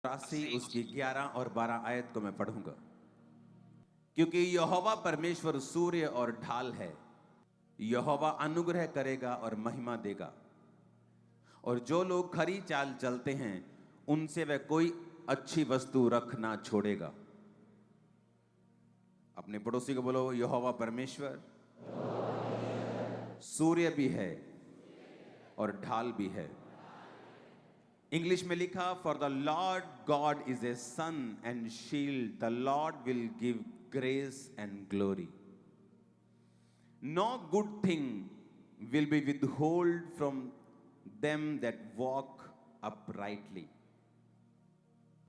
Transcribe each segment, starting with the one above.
84 उसकी 11 और 12 आयत को मैं पढ़ूंगा। क्योंकि यहोवा परमेश्वर सूर्य और ढाल है, यहोवा अनुग्रह करेगा और महिमा देगा, और जो लोग खरी चाल चलते हैं उनसे वह कोई अच्छी वस्तु रख ना छोड़ेगा। अपने पड़ोसी को बोलो, यहोवा परमेश्वर सूर्य भी है और ढाल भी है। इंग्लिश में लिखा, for the Lord God is a sun and shield, the Lord will give grace and glory, no good thing will be withhold from them that walk uprightly.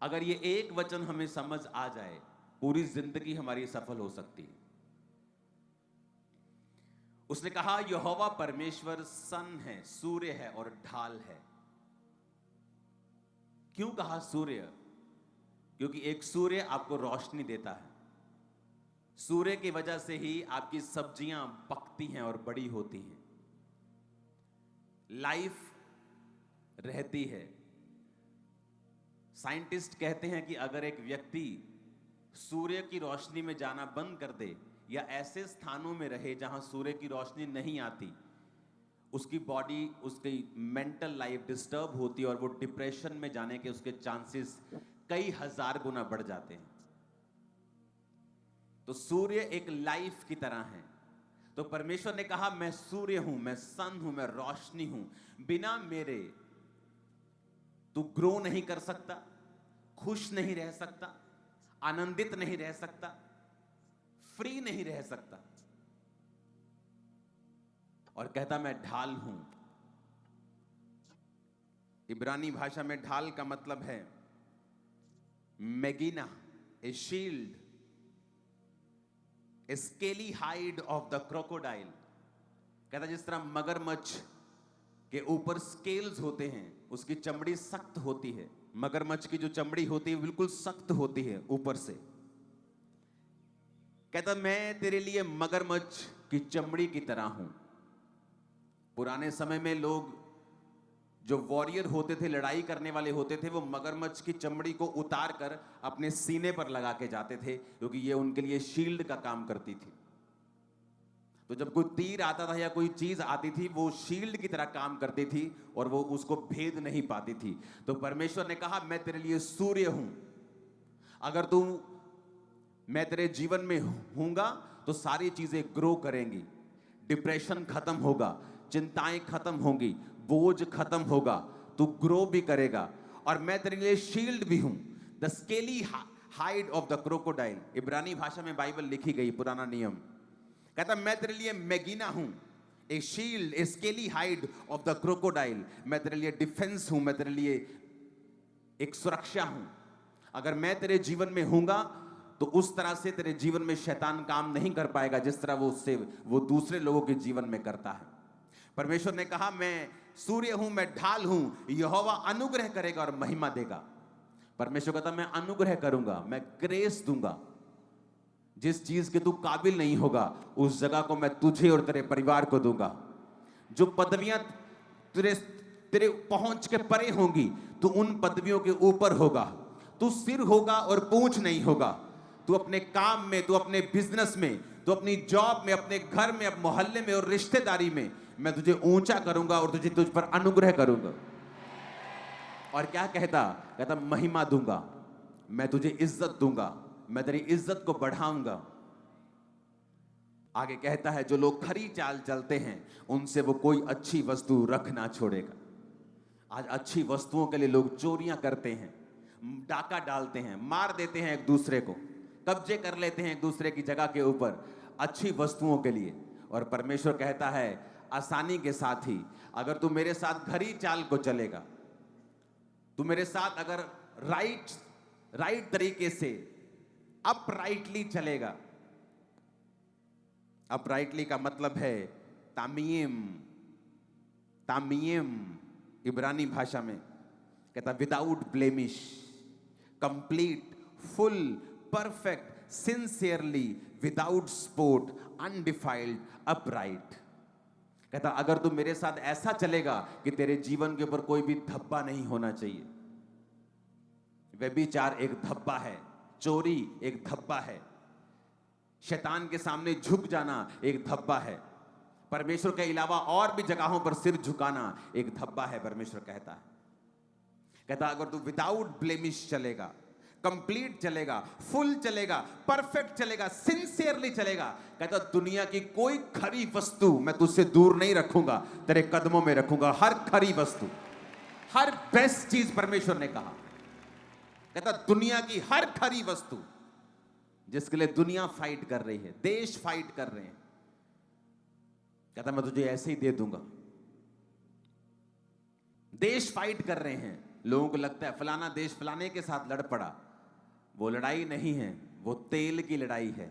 अगर ये एक वचन हमें समझ आ जाए, पूरी जिंदगी हमारी सफल हो सकती है। उसने कहा यहोवा परमेश्वर सन है, सूर्य है और ढाल है। क्यों कहा सूर्य? क्योंकि एक सूर्य आपको रोशनी देता है। सूर्य की वजह से ही आपकी सब्जियां पकती हैं और बड़ी होती हैं, लाइफ रहती है। साइंटिस्ट कहते हैं कि अगर एक व्यक्ति सूर्य की रोशनी में जाना बंद कर दे या ऐसे स्थानों में रहे जहां सूर्य की रोशनी नहीं आती, उसकी बॉडी, उसकी मेंटल लाइफ डिस्टर्ब होती है और वो डिप्रेशन में जाने के उसके चांसेस कई हजार गुना बढ़ जाते हैं। तो सूर्य एक लाइफ की तरह है। तो परमेश्वर ने कहा मैं सूर्य हूं, मैं सन हूं, मैं रोशनी हूं, बिना मेरे तू ग्रो नहीं कर सकता, खुश नहीं रह सकता, आनंदित नहीं रह सकता, फ्री नहीं रह सकता। और कहता मैं ढाल हूं। इब्रानी भाषा में ढाल का मतलब है मेगिना, a shield, a scaly hide of the crocodile. कहता जिस तरह मगरमच्छ के ऊपर स्केल्स होते हैं, उसकी चमड़ी सख्त होती है। मगरमच्छ की जो चमड़ी होती है बिल्कुल सख्त होती है ऊपर से। कहता मैं तेरे लिए मगरमच्छ की चमड़ी की तरह हूं। पुराने समय में लोग जो वॉरियर होते थे, लड़ाई करने वाले होते थे, वो मगरमच्छ की चमड़ी को उतार कर अपने सीने पर लगा के जाते थे, क्योंकि ये उनके लिए शील्ड का काम करती थी। तो जब कोई तीर आता था या कोई चीज आती थी, वो शील्ड की तरह काम करती थी और वो उसको भेद नहीं पाती थी। तो परमेश्वर ने कहा मैं तेरे लिए सूर्य हूं। अगर तू, मैं तेरे जीवन में हूंगा तो सारी चीजें ग्रो करेंगी, डिप्रेशन खत्म होगा, चिंताएं खत्म होंगी, बोझ खत्म होगा, तू ग्रो भी करेगा। और मैं तेरे लिए शील्ड भी हूं, the scaly hide of the crocodile. इब्रानी भाषा में बाइबल लिखी गई, पुराना नियम। कहता मैं तेरे लिए मेगिना हूं, a shield, a scaly hide of the crocodile. मैं तेरे लिए डिफेंस हूं, मैं तेरे लिए एक सुरक्षा हूं। अगर मैं तेरे जीवन में हूंगा तो उस तरह से तेरे जीवन में शैतान काम नहीं कर पाएगा जिस तरह वो दूसरे लोगों के जीवन में करता है। परमेश्वर ने कहा मैं सूर्य हूं, मैं ढाल हूं, यहोवा अनुग्रह करेगा और महिमा देगा। परमेश्वर कहता मैं अनुग्रह करूंगा, मैं ग्रेस दूंगा। जिस चीज के तू काबिल नहीं होगा उस जगह को मैं तुझे और तेरे परिवार को दूंगा। जो पदवियां तेरे पहुंच के परे होंगी, तू उन पदवियों के ऊपर होगा। तू सिर होगा और पूंछ नहीं होगा। तू अपने काम में, तू अपने बिजनेस में, तू अपनी जॉब में, अपने घर में, अब मोहल्ले में और रिश्तेदारी में मैं तुझे ऊंचा करूंगा और तुझ पर अनुग्रह करूंगा। और क्या कहता महिमा दूंगा, मैं तुझे इज्जत दूंगा, मैं तेरी इज्जत को बढ़ाऊंगा। आगे कहता है जो लोग खरी चाल चलते हैं उनसे वो कोई अच्छी वस्तु रख ना छोड़ेगा। आज अच्छी वस्तुओं के लिए लोग चोरियां करते हैं, डाका डालते हैं, मार देते हैं एक दूसरे को, कब्जे कर लेते हैं एक दूसरे की जगह के ऊपर अच्छी वस्तुओं के लिए। और परमेश्वर कहता है आसानी के साथ ही, अगर तू मेरे साथ खरी चाल को चलेगा, तू मेरे साथ अगर राइट तरीके से अपराइटली चलेगा। अपराइटली का मतलब है तामीम इब्रानी भाषा में कहता without blemish, complete, full, perfect, sincerely, without spot, undefiled, upright. कहता अगर तू मेरे साथ ऐसा चलेगा कि तेरे जीवन के ऊपर कोई भी धब्बा नहीं होना चाहिए। व्यभिचार एक धब्बा है, चोरी एक धब्बा है, शैतान के सामने झुक जाना एक धब्बा है, परमेश्वर के अलावा और भी जगहों पर सिर झुकाना एक धब्बा है। परमेश्वर कहता है, अगर तू विदाउट ब्लेमिश चलेगा, कंप्लीट चलेगा, फुल चलेगा, परफेक्ट चलेगा, सिंसियरली चलेगा, कहता दुनिया की कोई खरी वस्तु मैं तुझसे दूर नहीं रखूंगा, तेरे कदमों में रखूंगा। हर खरी वस्तु, हर बेस्ट चीज परमेश्वर ने कहा। कहता दुनिया की हर खरी वस्तु जिसके लिए दुनिया फाइट कर रही है, देश फाइट कर रहे हैं, कहता मैं तुझे ऐसे ही दे दूंगा। देश फाइट कर रहे हैं, लोगों को लगता है फलाना देश फलाने के साथ लड़ पड़ा, वो लड़ाई नहीं है, वो तेल की लड़ाई है,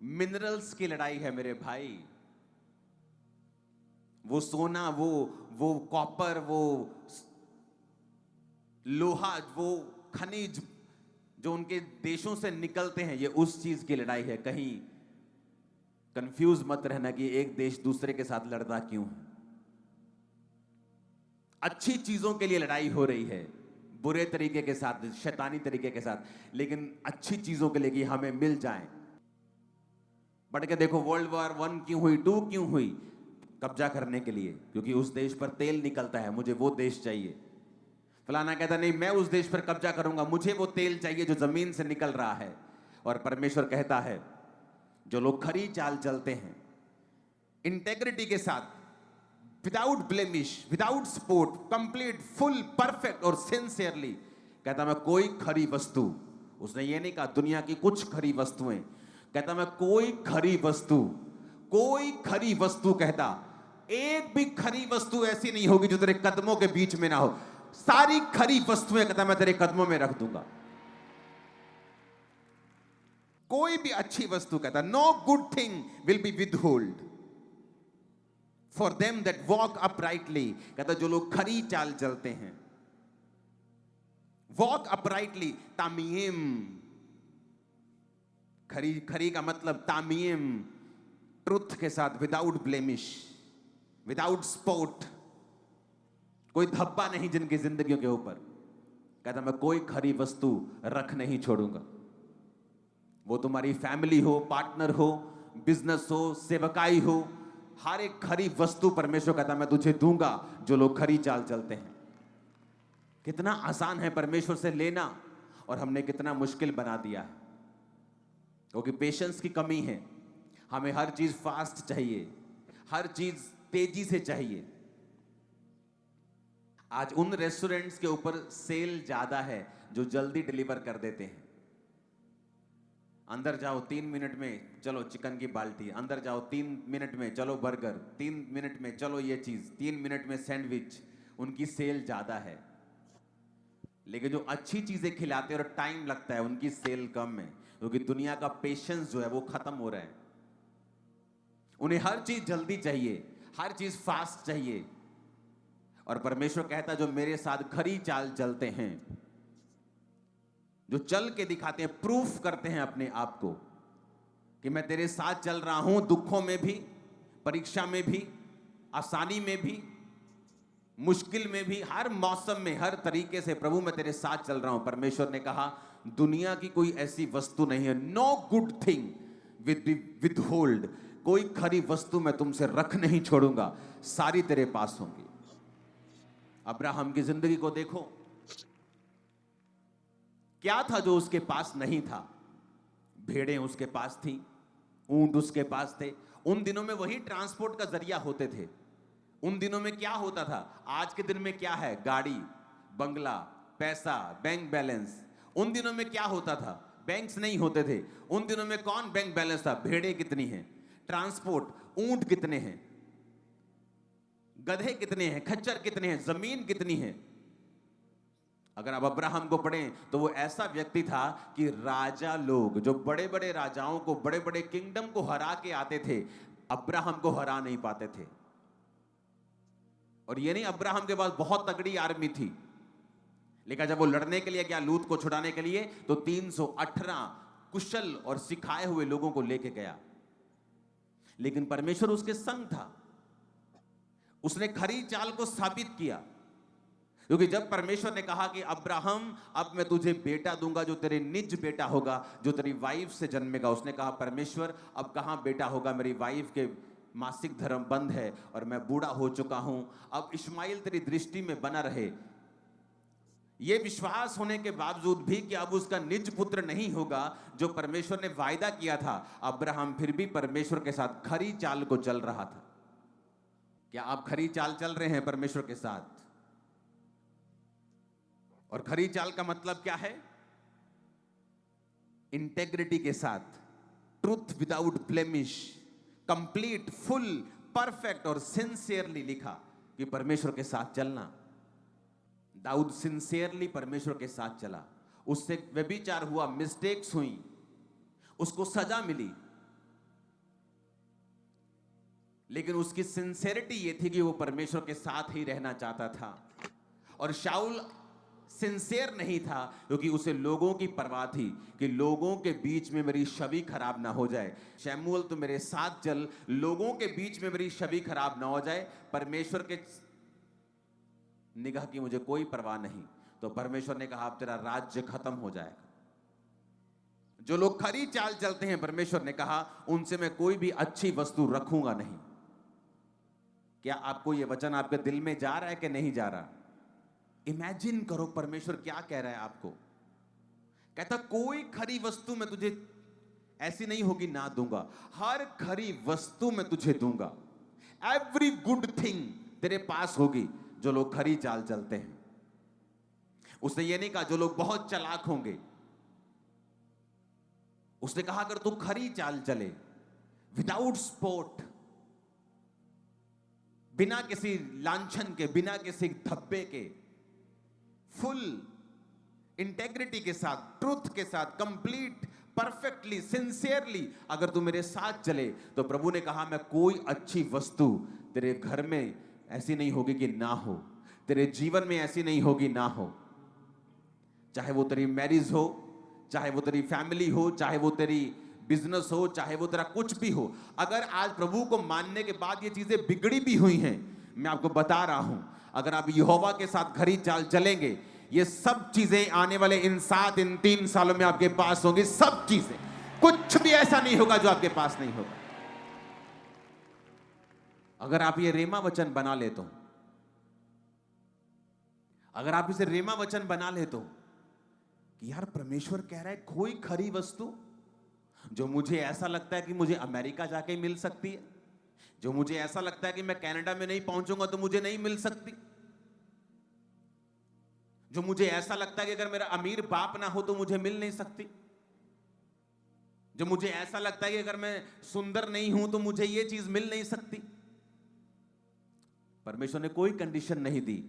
मिनरल्स की लड़ाई है मेरे भाई। वो सोना, वो कॉपर, वो लोहा, वो खनिज जो उनके देशों से निकलते हैं, ये उस चीज की लड़ाई है। कहीं कंफ्यूज मत रहना कि एक देश दूसरे के साथ लड़ता क्यों है। अच्छी चीजों के लिए लड़ाई हो रही है, बुरे तरीके के साथ, शैतानी तरीके के साथ, लेकिन अच्छी चीजों के लिए कि हमें मिल जाए। पढ़ के देखो, वर्ल्ड वॉर 1 क्यों हुई, 2 क्यों हुई? कब्जा करने के लिए, क्योंकि उस देश पर तेल निकलता है, मुझे वो देश चाहिए। फलाना कहता नहीं मैं उस देश पर कब्जा करूंगा, मुझे वो तेल चाहिए जो जमीन से निकल रहा है। और परमेश्वर कहता है जो लोग खरी चाल चलते हैं, इंटेग्रिटी के साथ, without blemish, without spot, complete, full, perfect और सिंसियरली, कहता मैं कोई खरी वस्तु, उसने ये नहीं कहा दुनिया की कुछ खरी वस्तुएं, कहता मैं कोई खरी वस्तु, कोई खरी वस्तु, कहता एक भी खरी वस्तु ऐसी नहीं होगी जो तेरे कदमों के बीच में ना हो। सारी खरी वस्तुएं कहता मैं तेरे कदमों में रख दूंगा। कोई भी अच्छी वस्तु, कहता no good thing will be withhold for them that walk uprightly, कहता जो लोग खरी चाल चलते हैं, वॉक अपराइटली, तामीम, खरी का मतलब तामीम, ट्रुथ के साथ, विदाउट ब्लेमिश, विदाउट स्पॉट, कोई धब्बा नहीं जिनकी जिंदगियों के ऊपर, कहता मैं कोई खरी वस्तु रख नहीं छोड़ूंगा। वो तुम्हारी फैमिली हो, पार्टनर हो, बिजनेस हो, सेवकाई हो, हर एक खरी वस्तु परमेश्वर कहता मैं तुझे दूंगा जो लोग खरी चाल चलते हैं। कितना आसान है परमेश्वर से लेना, और हमने कितना मुश्किल बना दिया है, क्योंकि पेशेंस की कमी है। हमें हर चीज फास्ट चाहिए, हर चीज तेजी से चाहिए। आज उन रेस्टोरेंट्स के ऊपर सेल ज्यादा है जो जल्दी डिलीवर कर देते हैं। अंदर जाओ 3 मिनट में चलो चिकन की बाल्टी, अंदर जाओ 3 मिनट में चलो बर्गर, 3 मिनट में चलो ये चीज, 3 मिनट में सैंडविच, उनकी सेल ज्यादा है। लेकिन जो अच्छी चीजें खिलाते हैं और टाइम लगता है, उनकी सेल कम है, क्योंकि दुनिया का पेशेंस जो है वो खत्म हो रहा है। उन्हें हर चीज जल्दी चाहिए, हर चीज फास्ट चाहिए। और परमेश्वर कहता है जो मेरे साथ खरी चाल चलते हैं, जो चल के दिखाते हैं, प्रूफ करते हैं अपने आप को कि मैं तेरे साथ चल रहा हूं, दुखों में भी, परीक्षा में भी, आसानी में भी, मुश्किल में भी, हर मौसम में, हर तरीके से प्रभु मैं तेरे साथ चल रहा हूं। परमेश्वर ने कहा दुनिया की कोई ऐसी वस्तु नहीं है, नो गुड थिंग विदहोल्ड, कोई खरी वस्तु मैं तुमसे रख नहीं छोड़ूंगा, सारी तेरे पास होंगी। अब्राहम की जिंदगी को देखो, क्या था जो उसके पास नहीं था? भेड़ें उसके पास थी, ऊंट उसके पास थे। उन दिनों में वही ट्रांसपोर्ट का जरिया होते थे। उन दिनों में क्या होता था? आज के दिन में क्या है? गाड़ी, बंगला, पैसा, बैंक बैलेंस। उन दिनों में क्या होता था? बैंक्स नहीं होते थे। उन दिनों में कौन बैंक बैलेंस था? भेड़ें कितनी हैं, ट्रांसपोर्ट, ऊंट कितने हैं, गधे कितने हैं, खच्चर कितने हैं, जमीन कितनी है। अगर आप अब्राहम को पढ़ें तो वो ऐसा व्यक्ति था कि राजा लोग, जो बड़े बड़े राजाओं को, बड़े बड़े किंगडम को हरा के आते थे, अब्राहम को हरा नहीं पाते थे। और ये नहीं अब्राहम के पास बहुत तगड़ी आर्मी थी, लेकिन जब वो लड़ने के लिए गया लूत को छुड़ाने के लिए, तो 318 कुशल और सिखाए हुए लोगों को लेके गया। लेकिन परमेश्वर उसके संग था, उसने खरी चाल को साबित किया। क्योंकि जब परमेश्वर ने कहा कि अब्राहम अब मैं तुझे बेटा दूंगा जो तेरे निज बेटा होगा, जो तेरी वाइफ से जन्मेगा, उसने कहा परमेश्वर अब कहां बेटा होगा, मेरी वाइफ के मासिक धर्म बंद है और मैं बूढ़ा हो चुका हूं, अब इश्माइल तेरी दृष्टि में बना रहे। यह विश्वास होने के बावजूद भी कि अब उसका निज पुत्र नहीं होगा जो परमेश्वर ने वायदा किया था, अब्राहम फिर भी परमेश्वर के साथ खरी चाल को चल रहा था। क्या आप खरी चाल चल रहे हैं परमेश्वर के साथ? और खरी चाल का मतलब क्या है? इंटेग्रिटी के साथ, truth without blemish, complete, full, perfect और सिंसियरली लिखा कि परमेश्वर के साथ चलना। दाऊद सिंसियरली परमेश्वर के साथ चला, उससे व्यभिचार हुआ, मिस्टेक्स हुई, उसको सजा मिली, लेकिन उसकी सिंसियरिटी ये थी कि वो परमेश्वर के साथ ही रहना चाहता था। और शाऊल सिंसियर नहीं था क्योंकि उसे लोगों की परवाह थी कि लोगों के बीच में मेरी छवि खराब ना हो जाए। शमूएल तो मेरे साथ चल, लोगों के बीच में मेरी छवि खराब ना हो जाए, परमेश्वर के निगाह की मुझे कोई परवाह नहीं। तो परमेश्वर ने कहा अब तेरा राज्य खत्म हो जाएगा। जो लोग खरी चाल चलते हैं, परमेश्वर ने कहा उनसे मैं कोई भी अच्छी वस्तु रखूंगा नहीं। क्या आपको यह वचन आपके दिल में जा रहा है कि नहीं जा रहा? इमेजिन करो परमेश्वर क्या कह रहा है आपको। कहता कोई खरी वस्तु मैं तुझे ऐसी नहीं होगी ना दूंगा, हर खरी वस्तु मैं तुझे दूंगा। एवरी गुड थिंग तेरे पास होगी जो लोग खरी चाल चलते हैं। उसने ये नहीं कहा जो लोग बहुत चालाक होंगे, उसने कहा अगर तू खरी चाल चले, विदाउट स्पोर्ट, बिना किसी लांछन के, बिना किसी धब्बे के, फुल इंटेग्रिटी के साथ, ट्रूथ के साथ, कंप्लीट, परफेक्टली, सिंसियरली अगर तू मेरे साथ चले, तो प्रभु ने कहा मैं कोई अच्छी वस्तु तेरे घर में ऐसी नहीं होगी कि ना हो, तेरे जीवन में ऐसी नहीं होगी ना हो। चाहे वो तेरी मैरिज हो, चाहे वो तेरी फैमिली हो, चाहे वो तेरी बिजनेस हो, चाहे वो तेरा कुछ भी हो। अगर आज प्रभु को मानने के बाद ये चीजें बिगड़ी भी हुई हैं, मैं आपको बता रहा हूं, अगर आप यहोवा के साथ खरी चाल चलेंगे, ये सब चीजें आने वाले इन 3 सालों में आपके पास होंगी। सब चीजें, कुछ भी ऐसा नहीं होगा जो आपके पास नहीं होगा। अगर आप ये रेमा वचन बना ले तो, अगर आप इसे रेमा वचन बना ले तो कि यार परमेश्वर कह रहा है कोई खरी वस्तु जो मुझे ऐसा लगता है कि मुझे अमेरिका जाके मिल सकती है, जो मुझे ऐसा लगता है कि मैं कनाडा में नहीं पहुंचूंगा तो मुझे नहीं मिल सकती, जो मुझे ऐसा लगता है कि अगर मेरा अमीर बाप ना हो तो मुझे मिल नहीं सकती, जो मुझे ऐसा लगता है कि अगर मैं सुंदर नहीं हूं तो मुझे यह चीज मिल नहीं सकती। परमेश्वर ने कोई कंडीशन नहीं दी।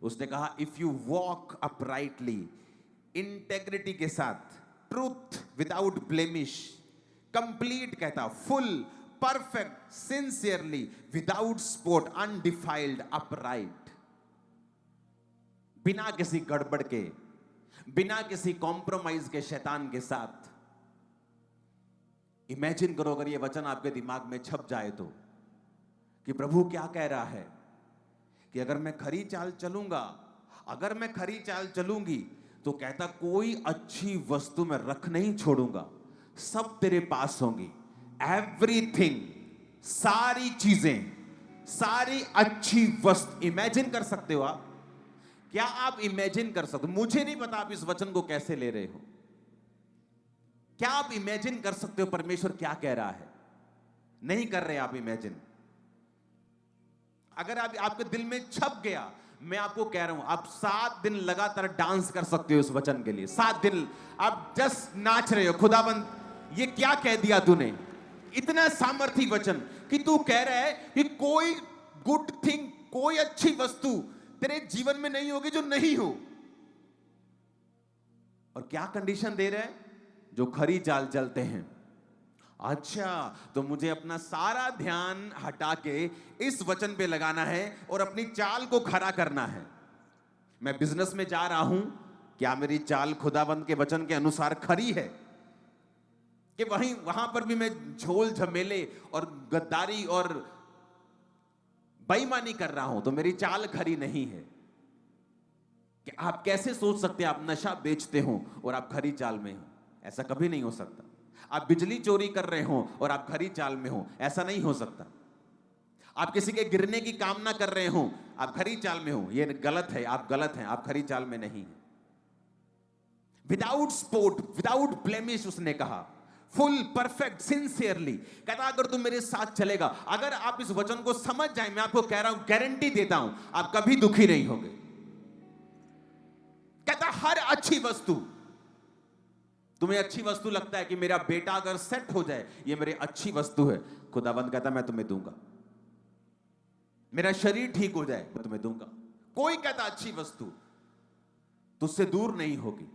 उसने कहा if you walk uprightly, integrity के साथ, ट्रूथ विदाउट ब्लेमिश, कंप्लीट कहता, full, perfect, sincerely, without spot, undefiled, upright, बिना किसी गड़बड़ के, बिना किसी कॉम्प्रोमाइज के, शैतान के साथ। इमेजिन करो अगर ये वचन आपके दिमाग में छप जाए तो, कि प्रभु क्या कह रहा है कि अगर मैं खरी चाल चलूंगा, अगर मैं खरी चाल चलूंगी, तो कहता कोई अच्छी वस्तु मैं रख नहीं छोड़ूंगा, सब तेरे पास होंगी। एवरीथिंग, सारी चीजें, सारी अच्छी वस्तु। इमेजिन कर सकते हो आप? क्या आप इमेजिन कर सकते हो? मुझे नहीं पता आप इस वचन को कैसे ले रहे हो। क्या आप इमेजिन कर सकते हो परमेश्वर क्या कह रहा है? नहीं कर रहे आप इमेजिन। अगर आप आपके दिल में छप गया, मैं आपको कह रहा हूं आप 7 दिन लगातार डांस कर सकते हो इस वचन के लिए। 7 दिन आप जस्ट नाच रहे हो, खुदाबंद ये क्या कह दिया तूने। इतना सामर्थी वचन कि तू कह रहा है कि कोई गुड थिंग, कोई अच्छी वस्तु तेरे जीवन में नहीं होगी जो नहीं हो। और क्या कंडीशन दे रहा है? जो खरी चाल चलते हैं। अच्छा, तो मुझे अपना सारा ध्यान हटा के इस वचन पे लगाना है और अपनी चाल को खरा करना है। मैं बिजनेस में जा रहा हूं, क्या मेरी चाल खुदाबंद के वचन के अनुसार खरी है? कि वहां पर भी मैं झोल झमेले और गद्दारी और बेईमानी कर रहा हूं तो मेरी चाल खरी नहीं है। कि आप कैसे सोच सकते हैं आप नशा बेचते हो और आप खरी चाल में हो? ऐसा कभी नहीं हो सकता। आप बिजली चोरी कर रहे हो और आप खरी चाल में हो, ऐसा नहीं हो सकता। आप किसी के गिरने की कामना कर रहे हो, आप खरी चाल में हो, ये गलत है, आप गलत हैं, आप खरी चाल में नहीं हैं। विदाउट स्पॉट, विदाउट ब्लेमिश, उसने कहा, फुल परफेक्ट सिंसियरली। कहता अगर तू मेरे साथ चलेगा, अगर आप इस वचन को समझ जाए, मैं आपको कह रहा हूं, गारंटी देता हूं, आप कभी दुखी नहीं होंगे। कहता हर अच्छी वस्तु, तुम्हें अच्छी वस्तु लगता है कि मेरा बेटा अगर सेट हो जाए, ये मेरी अच्छी वस्तु है, खुदाबंद कहता मैं तुम्हें दूंगा। मेरा शरीर ठीक हो जाए, मैं तुम्हें दूंगा। कोई कहता अच्छी वस्तु तुझसे दूर नहीं होगी।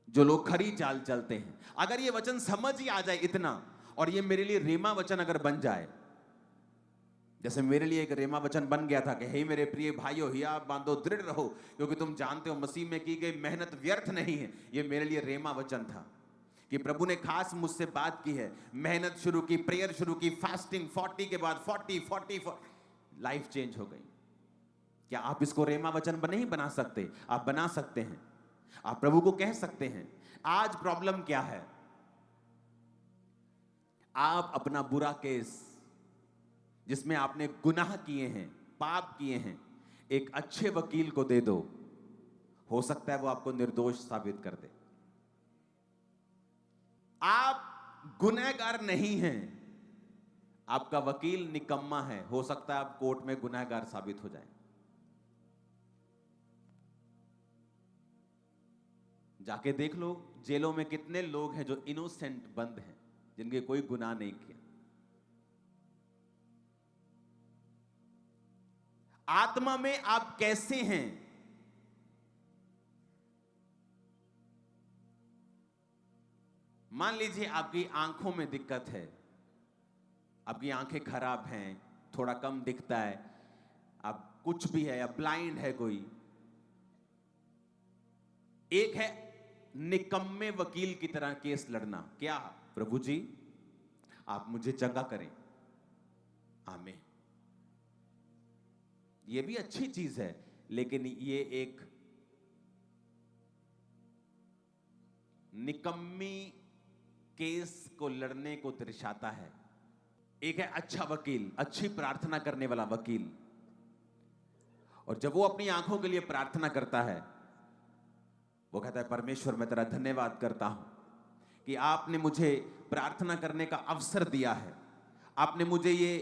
जो लोग खरी चाल चलते हैं, अगर ये वचन समझ ही आ जाए इतना, और ये मेरे लिए रेमा वचन अगर बन जाए, जैसे मेरे लिए एक रेमा वचन बन गया था कि हे मेरे प्रिय भाइयों, हिया बांधो, दृढ़ रहो, क्योंकि तुम जानते हो मसीह में की गई मेहनत व्यर्थ नहीं है। ये मेरे लिए रेमा वचन था कि प्रभु ने खास मुझसे बात की है, मेहनत शुरू की, प्रेयर शुरू की, फास्टिंग 40 के बाद 40, लाइफ चेंज हो गई। क्या आप इसको रेमा वचन नहीं बना सकते? आप बना सकते हैं। आप प्रभु को कह सकते हैं। आज प्रॉब्लम क्या है? आप अपना बुरा केस जिसमें आपने गुनाह किए हैं, पाप किए हैं, एक अच्छे वकील को दे दो, हो सकता है वो आपको निर्दोष साबित कर दे। आप गुनहगार नहीं हैं, आपका वकील निकम्मा है, हो सकता है आप कोर्ट में गुनहगार साबित हो जाए। जाके देख लो जेलों में कितने लोग हैं जो इनोसेंट बंद हैं, जिनके कोई गुनाह नहीं किया। आत्मा में आप कैसे हैं? मान लीजिए आपकी आंखों में दिक्कत है, आपकी आंखें खराब हैं, थोड़ा कम दिखता है, आप कुछ भी है, या ब्लाइंड है कोई। एक है निकम्मे वकील की तरह केस लड़ना, क्या प्रभु जी आप मुझे चंगा करें, आमीन। ये भी अच्छी चीज है, लेकिन ये एक निकम्मी केस को लड़ने को दर्शाता है। एक है अच्छा वकील, अच्छी प्रार्थना करने वाला वकील, और जब वो अपनी आंखों के लिए प्रार्थना करता है, वो कहता है परमेश्वर मैं तेरा धन्यवाद करता हूं कि आपने मुझे प्रार्थना करने का अवसर दिया है, आपने मुझे ये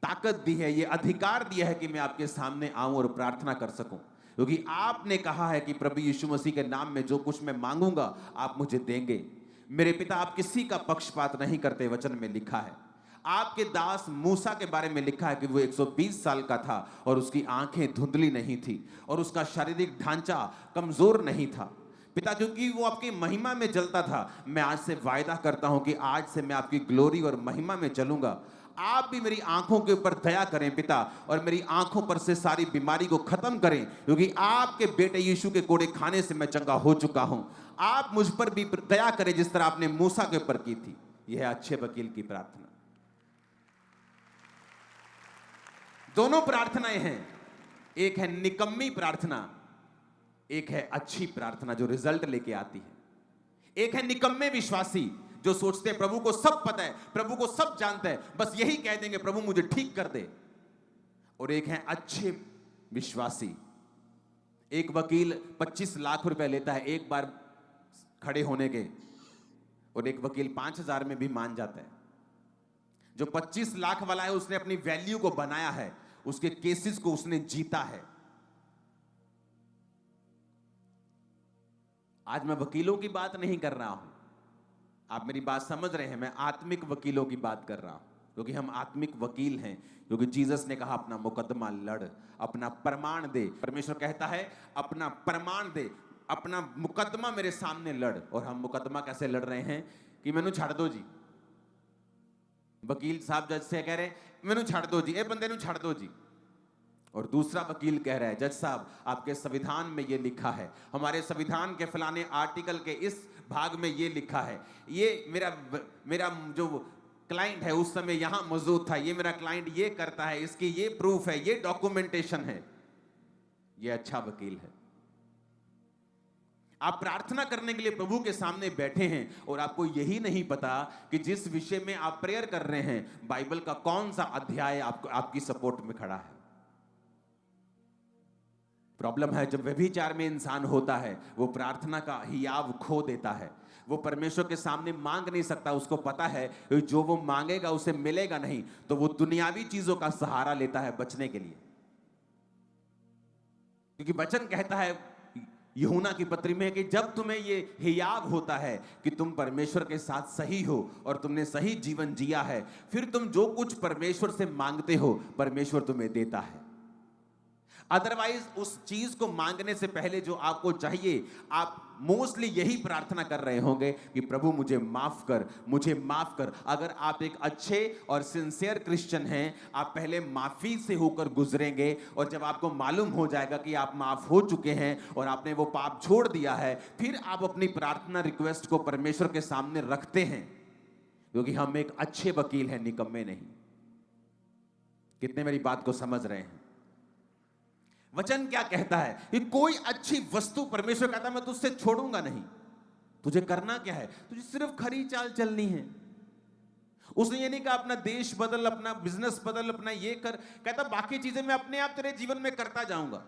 ताकत दी है, ये अधिकार दिया है कि मैं आपके सामने आऊं और प्रार्थना कर सकूं, क्योंकि आपने कहा है कि प्रभु यीशु मसीह के नाम में जो कुछ मैं मांगूंगा आप मुझे देंगे। मेरे पिता आप किसी का पक्षपात नहीं करते, वचन में लिखा है। आपके दास मूसा के बारे में लिखा है कि वो 120 साल का था और उसकी आंखें धुंधली नहीं थी और उसका शारीरिक ढांचा कमजोर नहीं था। पिता क्योंकि वो आपकी महिमा में चलता था, मैं आज से वायदा करता हूं कि आज से मैं आपकी ग्लोरी और महिमा में चलूंगा। आप भी मेरी आंखों के ऊपर दया करें पिता, और मेरी आंखों पर से सारी बीमारी को खत्म करें, क्योंकि आपके बेटे यीशु के कोड़े खाने से मैं चंगा हो चुका हूं। आप मुझ पर भी दया करें जिस तरह आपने मूसा के ऊपर की थी। यह है अच्छे वकील की प्रार्थना। दोनों प्रार्थनाएं हैं, एक है निकम्मी प्रार्थना, एक है अच्छी प्रार्थना जो रिजल्ट लेके आती है। एक है निकम्मे विश्वासी जो सोचते हैं प्रभु को सब पता है, प्रभु को सब जानता है, बस यही कह देंगे प्रभु मुझे ठीक कर दे। और एक है अच्छे विश्वासी। एक वकील 25 लाख रुपए लेता है एक बार खड़े होने के, और एक वकील 5,000 में भी मान जाता है। जो 25 लाख वाला है उसने अपनी वैल्यू को बनाया है, उसके केसेस को उसने जीता है। आज मैं वकीलों की बात नहीं कर रहा हूं, आप मेरी बात समझ रहे हैं, मैं आत्मिक वकीलों की बात कर रहा हूं, क्योंकि हम आत्मिक वकील हैं। क्योंकि जीसस ने कहा अपना मुकदमा लड़, अपना प्रमाण दे। परमेश्वर कहता है अपना प्रमाण दे, अपना मुकदमा मेरे सामने लड़। और हम मुकदमा कैसे लड़ रहे हैं कि मैनू छाड़ दो जी। वकील साहब जज से कह रहे मैनू छाड़ दो जी, ए बंदे नू छाड़ दो जी। और दूसरा वकील कह रहा है जज साहब आपके संविधान में ये लिखा है, हमारे संविधान के फलाने आर्टिकल के इस भाग में ये लिखा है, ये मेरा जो क्लाइंट है उस समय यहां मौजूद था, ये मेरा क्लाइंट ये करता है, इसकी ये प्रूफ है, ये डॉक्यूमेंटेशन है। यह अच्छा वकील है। आप प्रार्थना करने के लिए प्रभु के सामने बैठे हैं और आपको यही नहीं पता कि जिस विषय में आप प्रेयर कर रहे हैं बाइबल का कौन सा अध्याय आपकी सपोर्ट में खड़ा है। प्रॉब्लम है जब व्यभिचार में इंसान होता है, वो प्रार्थना का हियाव खो देता है। वो परमेश्वर के सामने मांग नहीं सकता, उसको पता है जो वो मांगेगा उसे मिलेगा नहीं, तो वो दुनियावी चीजों का सहारा लेता है बचने के लिए। क्योंकि वचन कहता है यूहन्ना की पत्री में कि जब तुम्हें ये हियाव होता है कि तुम परमेश्वर के साथ सही हो और तुमने सही जीवन जिया है, फिर तुम जो कुछ परमेश्वर से मांगते हो परमेश्वर तुम्हें देता है। अदरवाइज उस चीज को मांगने से पहले जो आपको चाहिए, आप मोस्टली यही प्रार्थना कर रहे होंगे कि प्रभु मुझे माफ कर, मुझे माफ कर। अगर आप एक अच्छे और सिंसियर क्रिश्चियन हैं, आप पहले माफी से होकर गुजरेंगे और जब आपको मालूम हो जाएगा कि आप माफ हो चुके हैं और आपने वो पाप छोड़ दिया है, फिर आप अपनी प्रार्थना रिक्वेस्ट को परमेश्वर के सामने रखते हैं। क्योंकि हम एक अच्छे वकील हैं, निकम्मे नहीं। कितने मेरी बात को समझ रहे हैं? वचन क्या कहता है कि कोई अच्छी वस्तु परमेश्वर कहता है मैं तुझसे छोड़ूंगा नहीं। तुझे करना क्या है? तुझे सिर्फ खरी चाल चलनी है। उसने ये नहीं कहा अपना देश बदल, अपना बिजनेस बदल, अपना ये कर। कहता बाकी चीजें मैं अपने आप तेरे जीवन में करता जाऊंगा,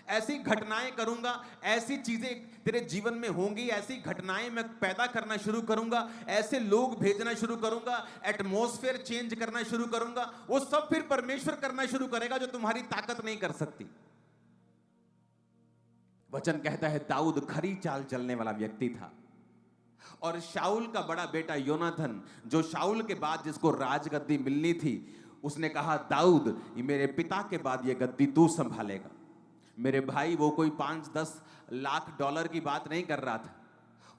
ऐसी घटनाएं करूंगा, ऐसी चीजें तेरे जीवन में होंगी, ऐसी घटनाएं मैं पैदा करना शुरू करूंगा, ऐसे लोग भेजना शुरू करूंगा, एटमॉस्फेयर चेंज करना शुरू करूंगा। वो सब फिर परमेश्वर करना शुरू करेगा जो तुम्हारी ताकत नहीं कर सकती। वचन कहता है दाऊद खरी चाल चलने वाला व्यक्ति था और शाऊल का बड़ा बेटा योनाथन, जो शाऊल के बाद जिसको राजगद्दी मिलनी थी, उसने कहा दाऊद ये मेरे पिता के बाद ये गद्दी तू संभालेगा। मेरे भाई, वो कोई 5-10 लाख डॉलर की बात नहीं कर रहा था,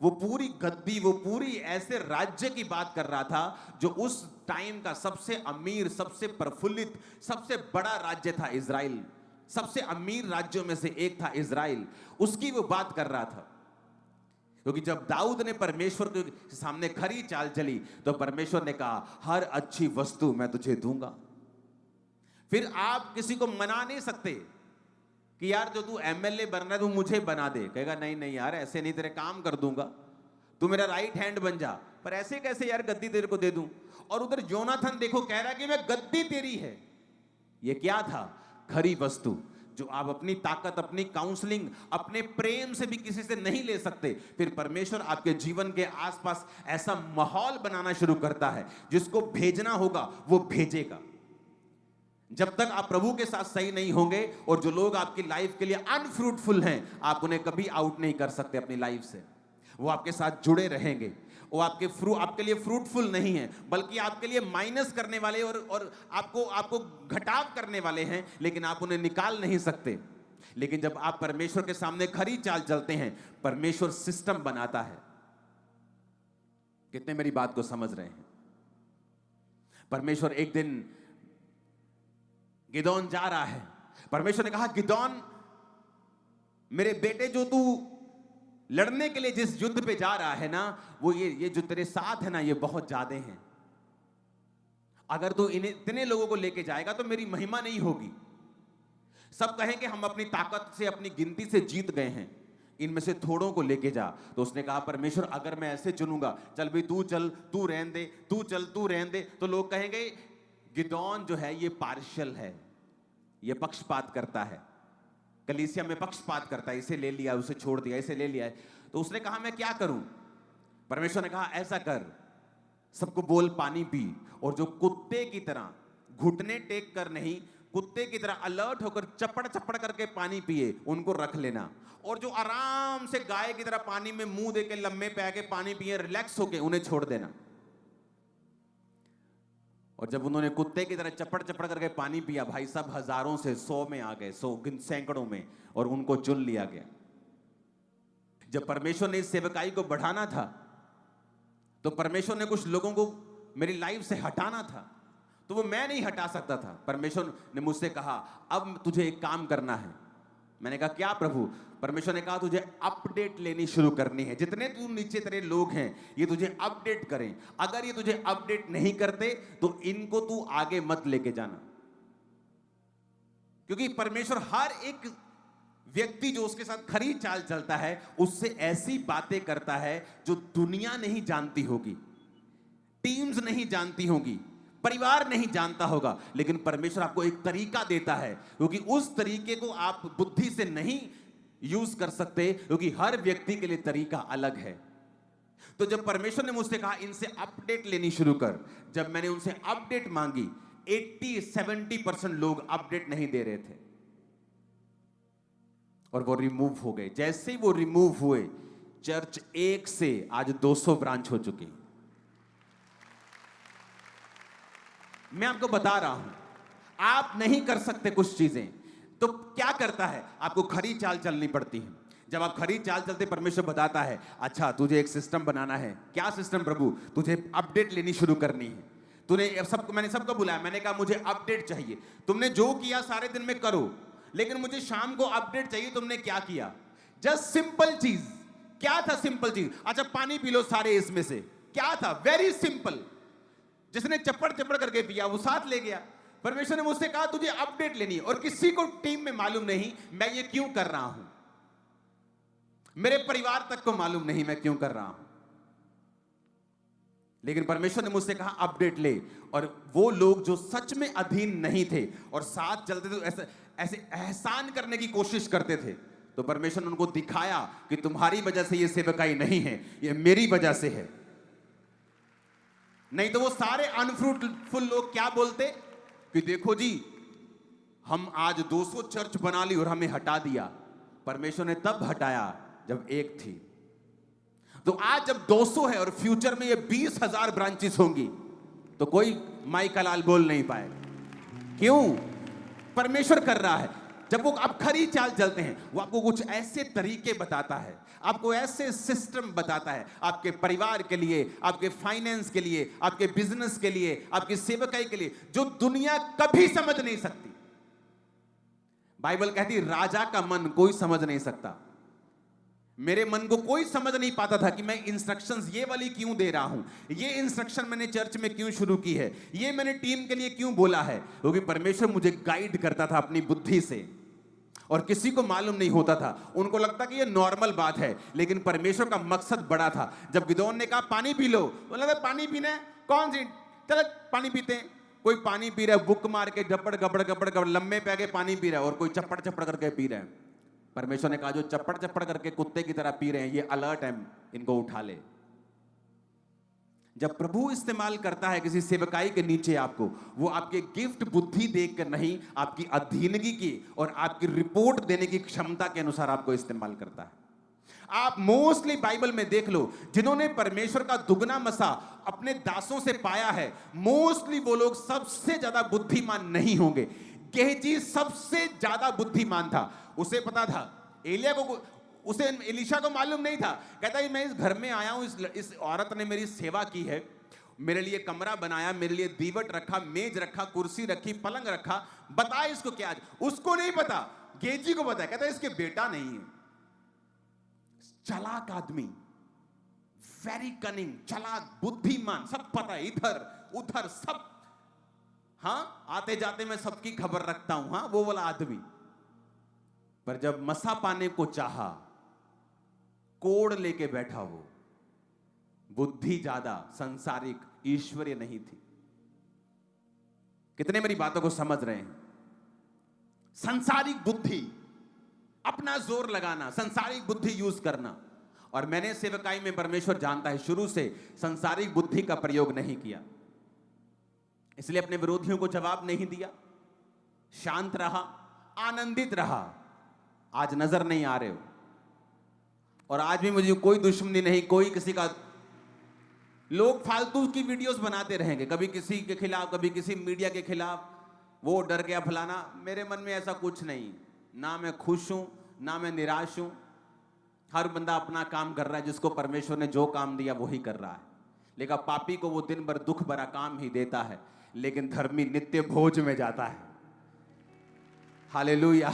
वो पूरी गद्दी, वो पूरी ऐसे राज्य की बात कर रहा था जो उस टाइम का सबसे अमीर, सबसे प्रफुल्लित, सबसे बड़ा राज्य था इजराइल। सबसे अमीर राज्यों में से एक था इजराइल, उसकी वो बात कर रहा था। क्योंकि जब दाऊद ने परमेश्वर के सामने खरी चाल चली तो परमेश्वर ने कहा हर अच्छी वस्तु मैं तुझे दूंगा। फिर आप किसी को मना नहीं सकते कि यार जो तू एमएलए बनना है तू मुझे बना दे। कहेगा नहीं नहीं यार ऐसे नहीं, तेरे काम कर दूंगा, तू मेरा राइट हैंड बन जा। पर ऐसे कैसे यार गद्दी तेरे को दे दूं? और उधर योनाथन देखो कह रहा कि मैं गद्दी तेरी है। ये क्या था? खरी वस्तु जो आप अपनी ताकत, अपनी काउंसलिंग, अपने प्रेम से भी किसी से नहीं ले सकते। फिर परमेश्वर आपके जीवन के आसपास ऐसा माहौल बनाना शुरू करता है, जिसको भेजना होगा वो भेजेगा। जब तक आप प्रभु के साथ सही नहीं होंगे और जो लोग आपकी लाइफ के लिए अनफ्रूटफुल हैं, आप उन्हें कभी आउट नहीं कर सकते अपनी लाइफ से। वो आपके साथ जुड़े रहेंगे, वो आपके लिए फ्रूटफुल नहीं है, बल्कि आपके लिए माइनस करने वाले और आपको घटाव करने वाले हैं, लेकिन आप उन्हें निकाल नहीं सकते। लेकिन जब आप परमेश्वर के सामने खरी चाल चलते हैं, परमेश्वर सिस्टम बनाता है। कितने मेरी बात को समझ रहे हैं? परमेश्वर एक दिन गिदोन जा रहा है, परमेश्वर ने कहा गिदोन मेरे बेटे, जो तू लड़ने के लिए जिस युद्ध पे जा रहा है ना, वो ये जो तेरे साथ है ना, ये बहुत ज्यादा हैं। अगर तू इतने लोगों को लेके जाएगा तो मेरी महिमा नहीं होगी। सब कहेंगे हम अपनी ताकत से, अपनी गिनती से जीत गए हैं, इनमें से थोड़ों को लेके जा। तो उसने कहा परमेश्वर अगर मैं ऐसे चुनूंगा, चल भाई तू चल, तू रहने दे, तू चल, तू रहने दे, तो लोग कहेंगे गिदोन जो है ये पार्शियल है, ये पक्षपात करता है, कलीसिया में पक्षपात करता है, इसे ले लिया, उसे छोड़ दिया, इसे ले लिया। तो उसने कहा मैं क्या करूं? परमेश्वर ने कहा ऐसा कर, सबको बोल पानी पी, और जो कुत्ते की तरह घुटने टेक कर नहीं, कुत्ते की तरह अलर्ट होकर चपड़ चपड़ करके पानी पिए, उनको रख लेना। और जो आराम से गाय की तरह पानी में मुंह दे के लम्बे पे आके पानी पिए, रिलैक्स होके, उन्हें छोड़ देना। और जब उन्होंने कुत्ते की तरह चपड़ चपड़ करके पानी पिया, भाई सब हजारों से 100 में आ गए, 100 सैकड़ों में, और उनको चुन लिया गया। जब परमेश्वर ने इस सेवकाई को बढ़ाना था, तो परमेश्वर ने कुछ लोगों को मेरी लाइफ से हटाना था, तो वो मैं नहीं हटा सकता था। परमेश्वर ने मुझसे कहा अब तुझे एक काम करना है। मैंने कहा क्या प्रभु? परमेश्वर ने कहा तुझे अपडेट लेनी शुरू करनी है। जितने तू नीचे तेरे लोग हैं, ये तुझे अपडेट करें। अगर ये तुझे अपडेट नहीं करते तो इनको तू आगे मत लेके जाना, क्योंकि परमेश्वर हर एक व्यक्ति जो उसके साथ खरी चाल चलता है उससे ऐसी बातें करता है जो दुनिया नहीं जानती होगी, टीम्स नहीं जानती होगी, परिवार नहीं जानता होगा, लेकिन परमेश्वर आपको एक तरीका देता है, क्योंकि उस तरीके को आप बुद्धि से नहीं यूज कर सकते, क्योंकि हर व्यक्ति के लिए तरीका अलग है। तो जब परमेश्वर ने मुझसे कहा इनसे अपडेट लेनी शुरू कर, जब मैंने उनसे अपडेट मांगी, 80-70% लोग अपडेट नहीं दे रहे थे और वो रिमूव हो गए। जैसे ही वो रिमूव हुए, चर्च 1 से आज 200 ब्रांच हो चुकी। मैं आपको बता रहा हूं, आप नहीं कर सकते कुछ चीजें, तो क्या करता है, आपको खरी चाल चलनी पड़ती है। जब आप खरी चाल चलते, परमेश्वर बताता है अच्छा तुझे एक सिस्टम बनाना है। क्या सिस्टम प्रभु? तुझे अपडेट लेनी शुरू करनी है। तूने सबको, मैंने सबको बुलाया, मैंने कहा मुझे अपडेट चाहिए। तुमने जो किया सारे दिन में करो, लेकिन मुझे शाम को अपडेट चाहिए। तुमने क्या किया? जस्ट सिंपल चीज। क्या था सिंपल चीज? अच्छा पानी पी लो सारे इसमें से। क्या था? Very simple. जिसने चप्पड़ चप्पड़ करके पिया वो साथ ले गया। परमेश्वर ने मुझसे कहा तुझे अपडेट लेनी है, और किसी को टीम में मालूम नहीं मैं ये क्यों कर रहा हूं, मेरे परिवार तक को मालूम नहीं मैं क्यों कर रहा हूं, लेकिन परमेश्वर ने मुझसे कहा अपडेट ले। और वो लोग जो सच में अधीन नहीं थे और साथ चलते थे, ऐसे ऐसे एहसान करने की कोशिश करते थे, तो परमेश्वर ने उनको दिखाया कि तुम्हारी वजह से ये सेवकाई नहीं है, ये मेरी वजह से है। नहीं तो वो सारे अनफ्रूटफुल लोग क्या बोलते कि देखो जी हम आज 200 चर्च बना ली और हमें हटा दिया। परमेश्वर ने तब हटाया जब एक थी। तो आज जब 200 है और फ्यूचर में ये 20,000 ब्रांचेस होंगी, तो कोई माई का लाल बोल नहीं पाएगा। क्यों? परमेश्वर कर रहा है। जब वो आप खरी चाल चलते हैं, वो आपको कुछ ऐसे तरीके बताता है, आपको ऐसे सिस्टम बताता है, आपके परिवार के लिए, आपके फाइनेंस के लिए, आपके बिजनेस के लिए, आपकी सेवकाई के लिए, जो दुनिया कभी समझ नहीं सकती। बाइबल कहती राजा का मन कोई समझ नहीं सकता। मेरे मन को कोई समझ नहीं पाता था कि मैं इंस्ट्रक्शंस ये वाली क्यों दे रहा हूं, ये इंस्ट्रक्शन मैंने चर्च में क्यों शुरू की है, ये मैंने टीम के लिए क्यों बोला है, क्योंकि परमेश्वर मुझे गाइड करता था अपनी बुद्धि से, और किसी को मालूम नहीं होता था। उनको लगता कि ये नॉर्मल बात है, लेकिन परमेश्वर का मकसद बड़ा था। जब गिदोन ने कहा पानी पी लो, बोला पानी पीना है, कौन सी, चलो पानी पीते हैं। कोई पानी पी रहा है बुक मार के, गपड़ गपड़ गपड़ गपड़ लम्बे पे आके पानी पी रहा है, और कोई चप्पड़ चप्पड़ करके पी रहा है। परमेश्वर ने कहा जो चप्पड़ चप्पड़ करके कुत्ते की तरह पी रहे हैं, ये अलर्ट है, इनको उठा ले। जब प्रभु इस्तेमाल करता है किसी सेवकाई के नीचे आपको, वो आपके गिफ्ट बुद्धि देखकर नहीं, आपकी अधीनगी की और आपकी रिपोर्ट देने की क्षमता के अनुसार आपको इस्तेमाल करता है। आप मोस्टली बाइबल में देख लो, जिन्होंने परमेश्वर का दुगना मसा अपने दासों से पाया है, मोस्टली वो लोग सबसे ज्यादा बुद्धिमान नहीं होंगे। गेहजी सबसे ज्यादा बुद्धिमान था। उसे पता था, एलिया को, उसे एलीशा को मालूम नहीं था। कहता है मैं इस घर में आया हूं, इस औरत ने मेरी सेवा की है, मेरे लिए कमरा बनाया, मेरे लिए दीवट रखा, मेज रखा, कुर्सी रखी, पलंग रखा, बता इसको क्या। उसको नहीं पता, गेहजी को पता है। कहता है इसके बेटा नहीं है। चालाक आदमी, वेरी कनिंग, चालाक, बुद्धिमान, सब पता है, इधर उधर सब। हाँ, आते जाते मैं सबकी खबर रखता हूं, हाँ, वो वाला आदमी। पर जब मसा पाने को चाहा, कोड़ लेके बैठा वो। बुद्धि ज्यादा, संसारिक, ईश्वरीय नहीं थी। कितने मेरी बातों को समझ रहे हैं? संसारिक बुद्धि, अपना जोर लगाना, संसारिक बुद्धि यूज करना। और मैंने सेवकाई में, परमेश्वर जानता है, शुरू से संसारिक बुद्धि का प्रयोग नहीं किया, इसलिए अपने विरोधियों को जवाब नहीं दिया, शांत रहा, आनंदित रहा। आज नजर नहीं आ रहे हो, और आज भी मुझे कोई दुश्मनी नहीं, कोई किसी का। लोग फालतू की वीडियोस बनाते रहेंगे, कभी किसी के खिलाफ, कभी किसी मीडिया के खिलाफ, वो डर गया फलाना। मेरे मन में ऐसा कुछ नहीं, ना मैं खुश हूं ना मैं निराश हूं। हर बंदा अपना काम कर रहा है, जिसको परमेश्वर ने जो काम दिया वही कर रहा है। लेकिन पापी को वो दिन भर दुख भरा काम ही देता है, लेकिन धर्मी नित्य भोज में जाता है। हालेलुया।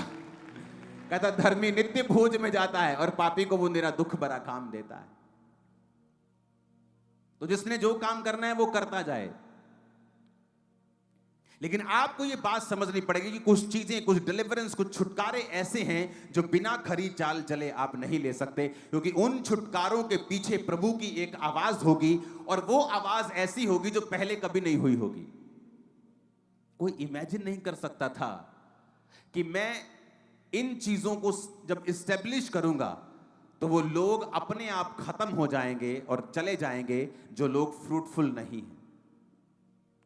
कहता धर्मी नित्य भोज में जाता है, और पापी को वो निरा दुख भरा काम देता है। तो जिसने जो काम करना है वो करता जाए, लेकिन आपको ये बात समझनी पड़ेगी कि कुछ चीजें, कुछ डिलीवरेंस, कुछ छुटकारे ऐसे हैं जो बिना खरी चाल चले आप नहीं ले सकते, क्योंकि उन छुटकारों के पीछे प्रभु की एक आवाज होगी, और वो आवाज ऐसी होगी जो पहले कभी नहीं हुई होगी। कोई इमेजिन नहीं कर सकता था कि मैं इन चीजों को जब इस्टेब्लिश करूंगा तो वो लोग अपने आप खत्म हो जाएंगे और चले जाएंगे जो लोग फ्रूटफुल नहीं हैं।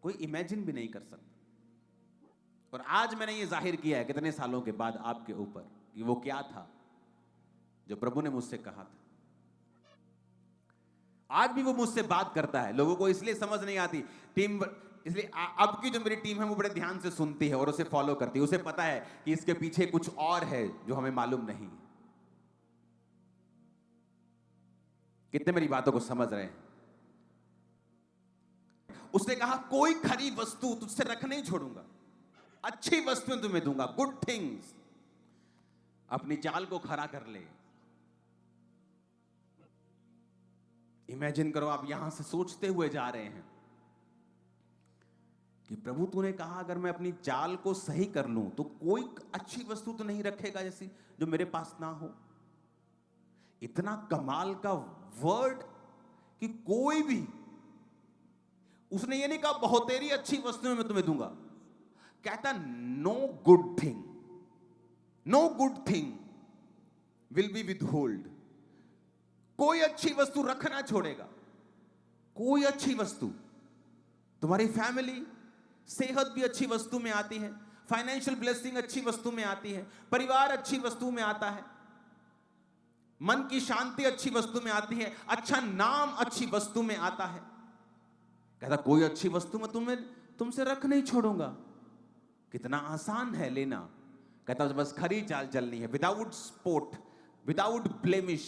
कोई इमेजिन भी नहीं कर सकता। और आज मैंने ये जाहिर किया है कितने सालों के बाद आपके ऊपर कि वो क्या था जो प्रभु ने मुझसे कहा था। आज भी वो मुझसे बात करता है। लोगों को इसलिए समझ नहीं आती टीम, इसलिए अब की जो मेरी टीम है वो बड़े ध्यान से सुनती है और उसे फॉलो करती है। उसे पता है कि इसके पीछे कुछ और है जो हमें मालूम नहीं। कितने मेरी बातों को समझ रहे हैं? उसने कहा कोई खरी वस्तु तुझसे रख नहीं छोड़ूंगा, अच्छी वस्तुएं तुम्हें दूंगा, गुड थिंग्स। अपनी चाल को खरा कर ले। इमेजिन करो, आप यहां से सोचते हुए जा रहे हैं कि प्रभु तूने कहा अगर मैं अपनी चाल को सही कर लूं तो कोई अच्छी वस्तु तो नहीं रखेगा जैसी जो मेरे पास ना हो। इतना कमाल का वर्ड कि कोई भी, उसने ये नहीं कहा बहुतेरी अच्छी वस्तुएं मैं तुम्हें दूंगा, कहता no good thing, no good thing will be withhold. कोई अच्छी वस्तु रखना छोड़ेगा, कोई अच्छी वस्तु। तुम्हारी फैमिली, सेहत भी अच्छी वस्तु में आती है, फाइनेंशियल ब्लेसिंग अच्छी वस्तु में आती है, परिवार अच्छी वस्तु में आता है, मन की शांति अच्छी वस्तु में आती है, अच्छा नाम अच्छी वस्तु में आता है। कहता कोई अच्छी वस्तु मैं तुमसे रख नहीं छोड़ूंगा। कितना आसान है लेना। कहता बस खरी चाल चलनी है, without spot, without blemish,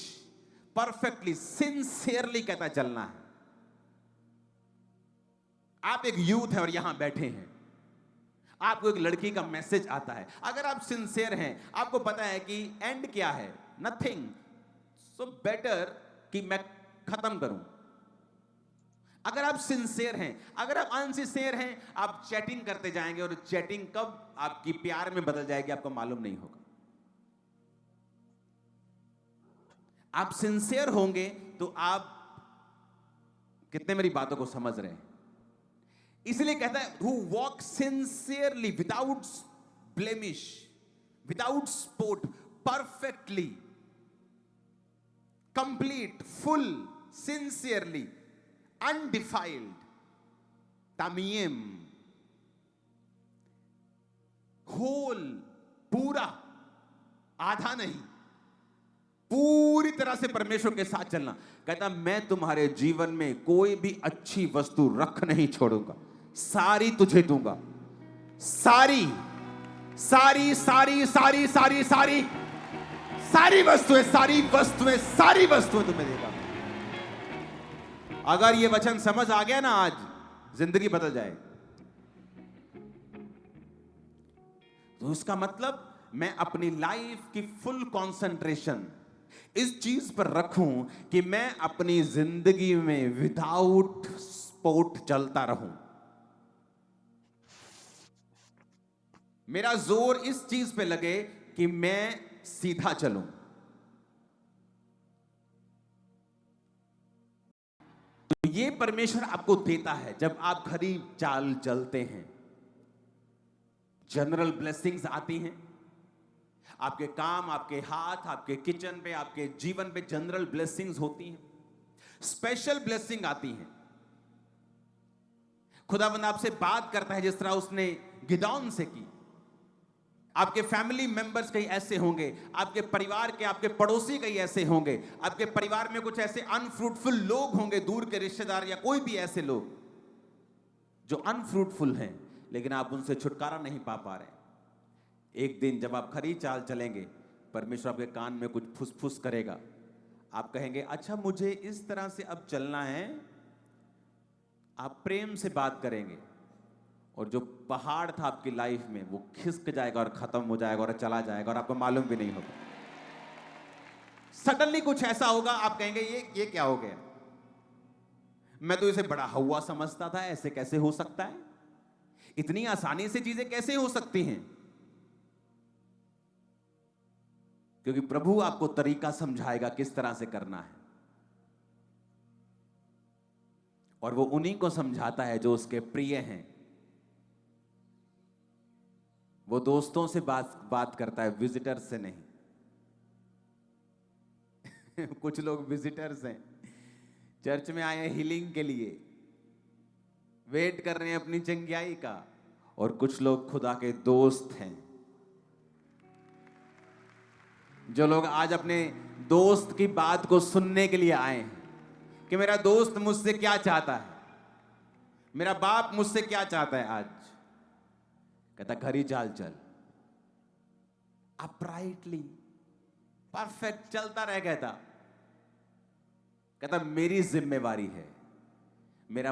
perfectly, sincerely कहता चलना है। आप एक यूथ है और यहां बैठे हैं, आपको एक लड़की का मैसेज आता है, अगर आप सिंसियर हैं, आपको पता है कि एंड क्या है, नथिंग, सो बेटर कि मैं खत्म करूं। अगर आप सिंसियर हैं, अगर आप अनसिंसियर हैं, आप चैटिंग करते जाएंगे और चैटिंग कब आपकी प्यार में बदल जाएगी आपको मालूम नहीं होगा। आप सिंसियर होंगे तो आप, कितने मेरी बातों को समझ रहे हैं? इसलिए कहता है who walk sincerely without blemish, without spot, perfectly, complete, full, sincerely, undefiled, tamim, whole, पूरा, आधा नहीं, पूरी तरह से परमेश्वर के साथ चलना। कहता मैं तुम्हारे जीवन में कोई भी अच्छी वस्तु रख नहीं छोड़ूंगा, सारी तुझे दूंगा, सारी सारी सारी सारी सारी सारी सारी वस्तुएं, सारी वस्तुएं, सारी वस्तुएं तुम्हें देगा। अगर ये वचन समझ आ गया ना, आज जिंदगी बदल जाए। तो उसका मतलब मैं अपनी लाइफ की फुल कंसंट्रेशन इस चीज पर रखूं कि मैं अपनी जिंदगी में विदाउट स्पॉट चलता रहूं। मेरा जोर इस चीज पे लगे कि मैं सीधा चलूं। तो ये परमेश्वर आपको देता है जब आप खरी चाल चलते हैं। जनरल ब्लेसिंग्स आती हैं आपके काम, आपके हाथ, आपके किचन पे, आपके जीवन पे जनरल ब्लेसिंग्स होती हैं। स्पेशल ब्लेसिंग आती हैं। खुदावंद आपसे बात करता है जिस तरह उसने गिदौन से की। आपके फैमिली मेंबर्स कई ऐसे होंगे, आपके परिवार के, आपके पड़ोसी कई ऐसे होंगे, आपके परिवार में कुछ ऐसे अनफ्रूटफुल लोग होंगे, दूर के रिश्तेदार या कोई भी ऐसे लोग जो अनफ्रूटफुल हैं, लेकिन आप उनसे छुटकारा नहीं पा रहे। एक दिन जब आप खरी चाल चलेंगे, परमेश्वर आपके कान में कुछ फुसफुस करेगा। आप कहेंगे अच्छा मुझे इस तरह से अब चलना है। आप प्रेम से बात करेंगे और जो पहाड़ था आपकी लाइफ में वो खिसक जाएगा और खत्म हो जाएगा और चला जाएगा और आपको मालूम भी नहीं होगा। सडनली कुछ ऐसा होगा, आप कहेंगे ये क्या हो गया, मैं तो इसे बड़ा हुआ समझता था, ऐसे कैसे हो सकता है। इतनी आसानी से चीजें कैसे हो सकती हैं? क्योंकि प्रभु आपको तरीका समझाएगा किस तरह से करना है, और वो उन्हीं को समझाता है जो उसके प्रिय हैं। वो दोस्तों से बात करता है, विजिटर्स से नहीं। कुछ लोग विजिटर्स हैं, चर्च में आए हैं हीलिंग के लिए, वेट कर रहे हैं अपनी चंगियाई का, और कुछ लोग खुदा के दोस्त हैं। जो लोग आज अपने दोस्त की बात को सुनने के लिए आए हैं कि मेरा दोस्त मुझसे क्या चाहता है, मेरा बाप मुझसे क्या चाहता है आज। कहता घर ही चाल चल, अपराइटली परफेक्ट चलता रह। कहता मेरी जिम्मेवारी है, मेरा